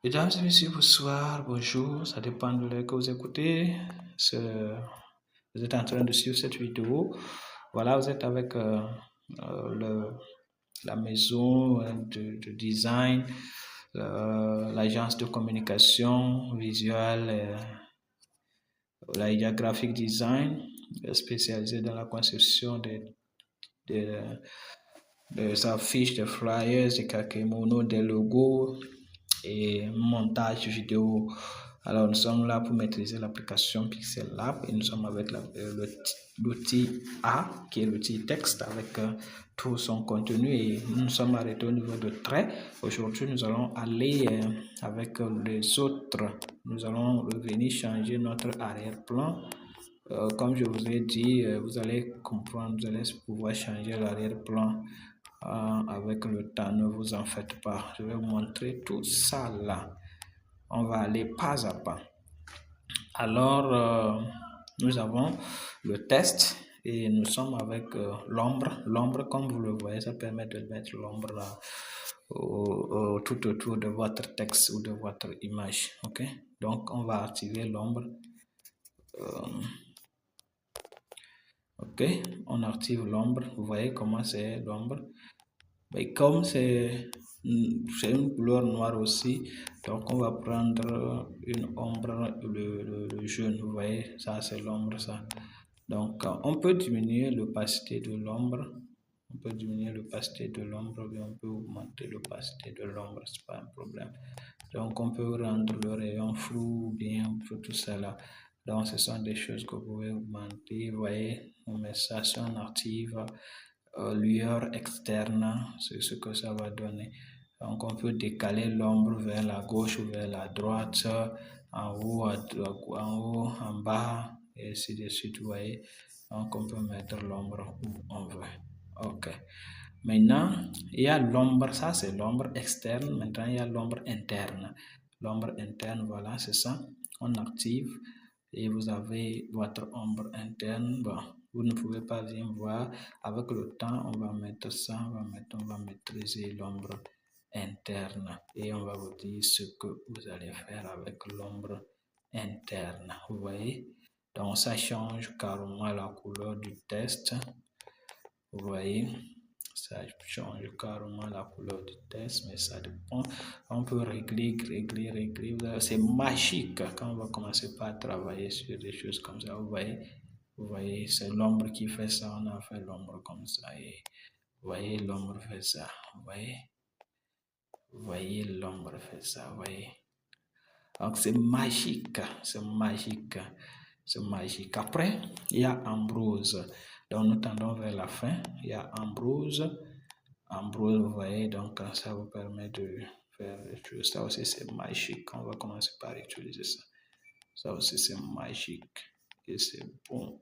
Mesdames et messieurs, bonsoir, bonjour, ça dépend de l'heure que vous écoutez. Vous êtes en train de suivre cette vidéo. Voilà, vous êtes avec la maison de design, l'agence de communication visuelle, l'IA Graphic Design, spécialisée dans la conception des affiches, des flyers, des kakémonos, des logos et montage vidéo. Alors nous sommes là pour maîtriser l'application Pixel Lab et nous sommes avec l'outil A qui est l'outil texte avec tout son contenu et nous sommes arrêtés au niveau de traits. Aujourd'hui nous allons aller avec les autres. Nous allons revenir changer notre arrière-plan. Comme je vous ai dit, vous allez comprendre, vous allez pouvoir changer l'arrière-plan avec le temps, ne vous en faites pas. Je vais vous montrer tout ça là. On va aller pas à pas. Alors, nous avons le test et nous sommes avec l'ombre. L'ombre, comme vous le voyez, ça permet de mettre l'ombre là tout autour de votre texte ou de votre image. Ok, donc on va activer l'ombre. Ok, on active l'ombre. Vous voyez comment c'est l'ombre. Mais comme c'est une couleur noire aussi, donc on va prendre une ombre, le jaune. Vous voyez, ça c'est l'ombre, ça. Donc on peut diminuer l'opacité de l'ombre. On peut diminuer l'opacité de l'ombre, mais on peut augmenter l'opacité de l'ombre, c'est pas un problème. Donc on peut rendre le rayon flou, bien, tout ça là. Donc ce sont des choses que vous pouvez augmenter. Vous voyez, on met ça sur active. Lueur externe, c'est ce que ça va donner. Donc on peut décaler l'ombre vers la gauche ou vers la droite, en haut, en bas, et ainsi de suite, vous voyez. Donc on peut mettre l'ombre où on veut. Ok. Maintenant, il y a l'ombre, ça c'est l'ombre externe. Maintenant, il y a l'ombre interne. L'ombre interne, voilà, c'est ça. On active et vous avez votre ombre interne. Bon, vous ne pouvez pas bien voir. Avec le temps, on va mettre ça, on va maîtriser l'ombre interne et on va vous dire ce que vous allez faire avec l'ombre interne. Vous voyez? Donc, ça change carrément la couleur du test. Vous voyez? Ça change carrément la couleur du test, mais ça dépend. On peut régler. C'est magique quand on va commencer par travailler sur des choses comme ça. Vous voyez, c'est l'ombre qui fait ça. On a fait l'ombre comme ça. Et vous voyez, l'ombre fait ça. Vous voyez, l'ombre fait ça. Vous voyez. Donc c'est magique. C'est magique. C'est magique. Après, il y a Ambrose. Donc nous tendons vers la fin. Il y a Ambrose. Ambrose, vous voyez, donc ça vous permet de faire des choses. Ça aussi c'est magique. On va commencer par utiliser ça. Ça aussi c'est magique. Et c'est bon.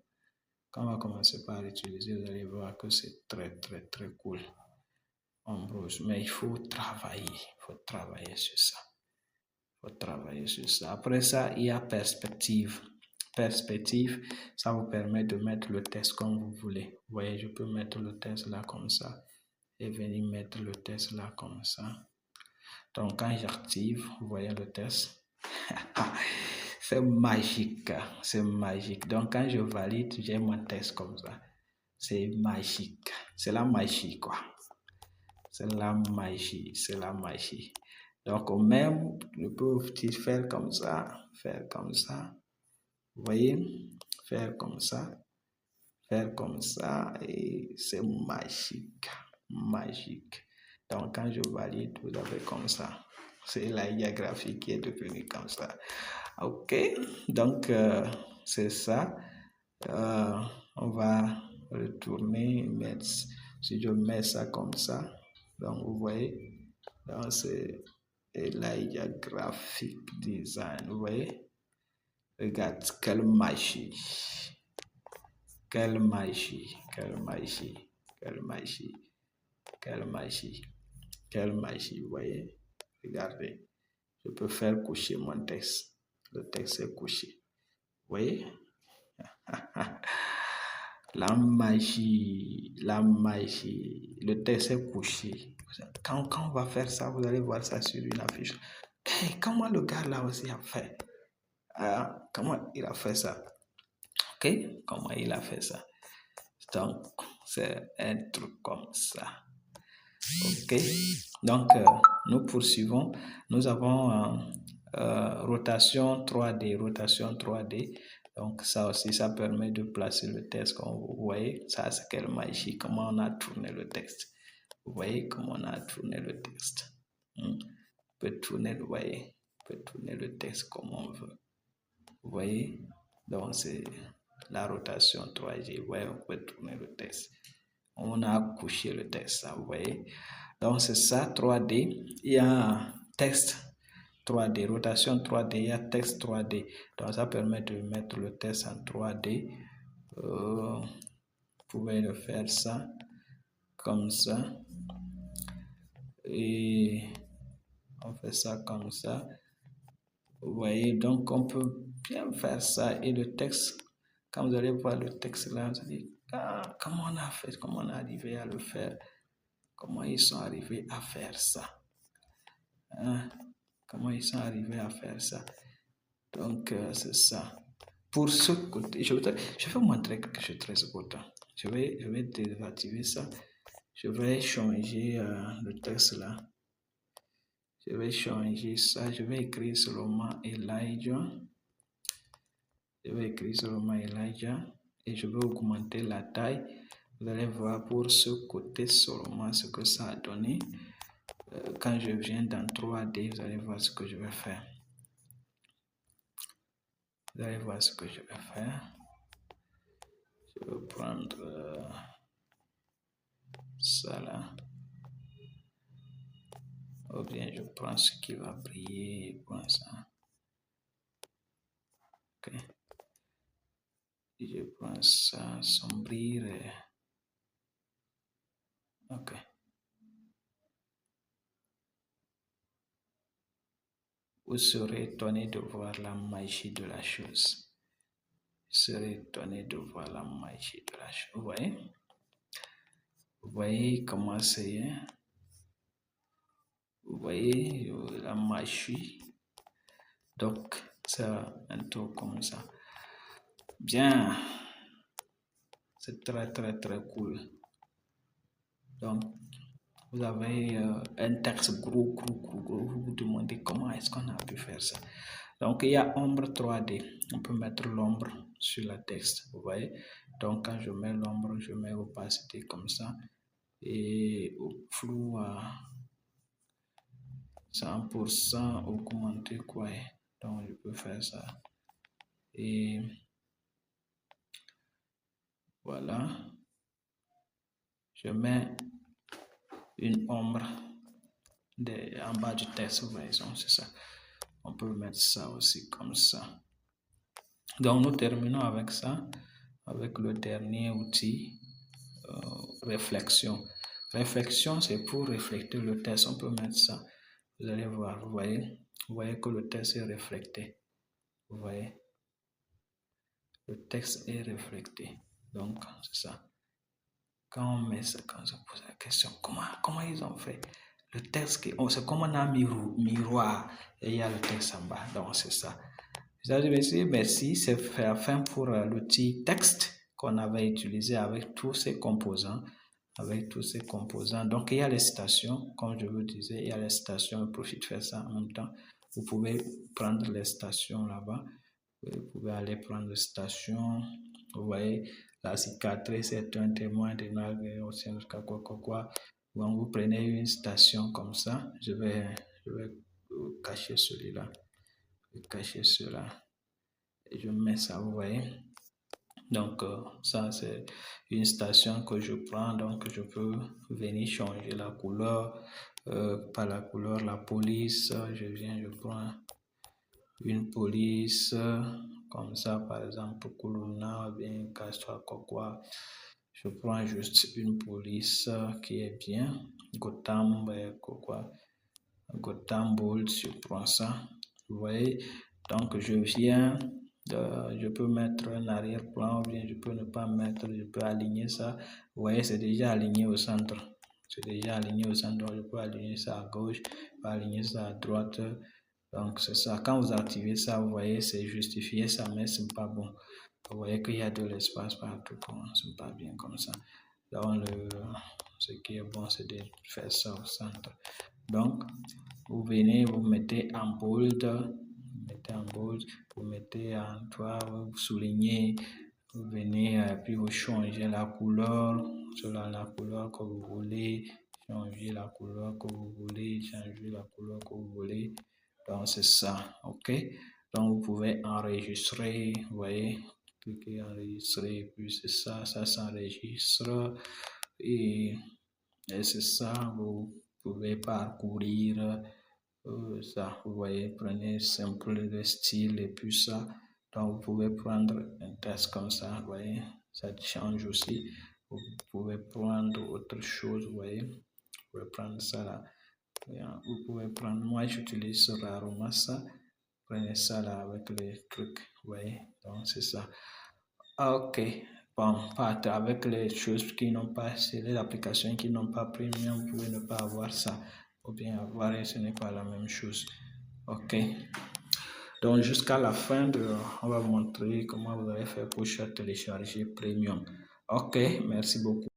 Quand on va commencer par utiliser, vous allez voir que c'est très cool. Ambrose. Mais il faut travailler. Il faut travailler sur ça. Après ça, il y a perspective. Perspective, ça vous permet de mettre le test comme vous voulez. Vous voyez, je peux mettre le test là comme ça et venir mettre le test là comme ça. Donc quand j'active, vous voyez le test. C'est magique, c'est magique. Donc quand je valide, j'ai mon test comme ça. C'est magique, c'est la magie quoi. C'est la magie. Donc même, je peux faire comme ça, vous voyez, faire comme ça, et c'est magique. Donc quand je valide, vous avez comme ça. C'est la IA graphique qui est devenue comme ça. Ok, donc c'est ça. On va retourner, mettre, si je mets ça comme ça, donc vous voyez, donc c'est l'IA graphic design, vous voyez. Regarde, quelle magie, vous voyez. Regardez, je peux faire coucher mon texte. Le texte est couché. Vous voyez. La magie. Le texte est couché. Quand on va faire ça, vous allez voir ça sur une affiche. Hey, comment le gars là aussi a fait? Comment il a fait ça? Ok? Comment il a fait ça? Donc, c'est un truc comme ça. Ok? Donc, nous poursuivons. Nous avons rotation 3D, rotation 3D. Donc, ça aussi, ça permet de placer le texte. Comme vous voyez, ça, c'est quelle magie. Comment on a tourné le texte. Vous voyez comment on a tourné le texte. On peut tourner, vous voyez, on peut tourner le texte comme on veut. Vous voyez? Donc, c'est la rotation 3D. Vous voyez, on peut tourner le texte. On a couché le texte, ça, vous voyez? Donc, c'est ça, 3D. Il y a texte 3D, rotation 3D, il y a texte 3D. Donc, ça permet de mettre le texte en 3D. Vous pouvez le faire ça, comme ça. Et on fait ça comme ça. Vous voyez, donc on peut bien faire ça. Et le texte, quand vous allez voir le texte là, vous allez dire, comment on a fait, comment on est arrivé à le faire, comment ils sont arrivés à faire ça. Hein? Comment ils sont arrivés à faire ça. Donc, c'est ça. Pour ce côté, je vais vous montrer quelque chose de très important. Je vais désactiver ça. Je vais changer le texte là. Je vais changer ça. Je vais écrire seulement Elijah. Je vais écrire seulement Elijah. Et je vais augmenter la taille. Vous allez voir pour ce côté seulement ce que ça a donné. Quand je viens dans 3D, vous allez voir ce que je vais faire. Vous allez voir ce que je vais faire. Je vais prendre ça là. Ou bien je prends ce qui va briller. Je prends ça. Ok. Je prends ça, sombrir. Ok. Vous serez étonné de voir la magie de la chose. Vous serez étonné de voir la magie de la chose. Vous voyez? Vous voyez comment c'est. Hein? Vous voyez la magie. Donc, c'est un truc comme ça. Bien. C'est très, très, très cool. Donc, vous avez un texte gros. Vous vous demandez comment est-ce qu'on a pu faire ça. Donc, il y a ombre 3D. On peut mettre l'ombre sur le texte. Vous voyez? Donc, quand je mets l'ombre, je mets opacité comme ça. Et au flou à 100%, augmenter quoi. Donc, je peux faire ça. Et voilà. Je mets une ombre en bas du texte. Vous voyez? C'est ça. On peut mettre ça aussi comme ça. Donc, nous terminons avec ça, avec le dernier outil, réflexion. Réflexion, c'est pour refléter le texte. On peut mettre ça. Vous allez voir, vous voyez que le texte est reflété. Vous voyez, le texte est reflété. Donc, c'est ça. Quand on met ça, quand on se pose la question, comment ils ont fait? Le texte, c'est comme on a un miroir et il y a le texte en bas. Donc, c'est ça. Merci, c'est la fin pour l'outil texte qu'on avait utilisé avec tous ces composants. Donc, il y a les citations, comme je vous disais, il y a les citations, je profite de faire ça en même temps. Vous pouvez prendre les citations là-bas. Vous pouvez aller prendre les citations. Vous voyez, la cicatrice est un témoin de quoi. Donc, vous prenez une citation comme ça. Je vais cacher celui-là. Je vais cacher cela. Et je mets ça, vous voyez. Donc, ça, c'est une citation que je prends. Donc, je peux venir changer la couleur. Par la couleur, la police. Je prends une police. Comme ça, par exemple, Kuluna, bien, Castro, quoi. Je prends juste une police qui est bien. Gotham, quoi. Gotham Bold, je prends ça. Vous voyez. Donc, je peux mettre un arrière-plan ou bien je peux ne pas mettre, je peux aligner ça. Vous voyez, c'est déjà aligné au centre. C'est déjà aligné au centre, donc je peux aligner ça à gauche, je peux aligner ça à droite. Donc c'est ça, quand vous activez ça, vous voyez, c'est justifié ça, mais c'est pas bon. Vous voyez qu'il y a de l'espace partout, c'est pas bien comme ça. Donc ce qui est bon, c'est de faire ça au centre. Donc, vous venez, vous mettez en bold, vous mettez en toi, vous soulignez, vous venez, puis vous changez la couleur, selon la couleur que vous voulez, changer la couleur que vous voulez, changer la couleur que vous voulez. Donc, c'est ça, ok? Donc, vous pouvez enregistrer, vous voyez, cliquez enregistrer, puis c'est ça, ça s'enregistre, et c'est ça, vous pouvez parcourir ça, vous voyez, prenez simple le style et puis ça. Donc, vous pouvez prendre un texte comme ça, vous voyez, ça change aussi. Vous pouvez prendre autre chose, vous voyez, vous pouvez prendre ça là. Vous pouvez prendre, moi j'utilise rarement ça. Prenez ça là avec les trucs, vous voyez, donc c'est ça. Ok, bon, avec les choses qui n'ont pas, c'est les applications qui n'ont pas premium, vous pouvez ne pas avoir ça, ou bien avoir et ce n'est pas la même chose. Ok, donc jusqu'à la fin, on va vous montrer comment vous allez faire pour télécharger premium. Ok, merci beaucoup.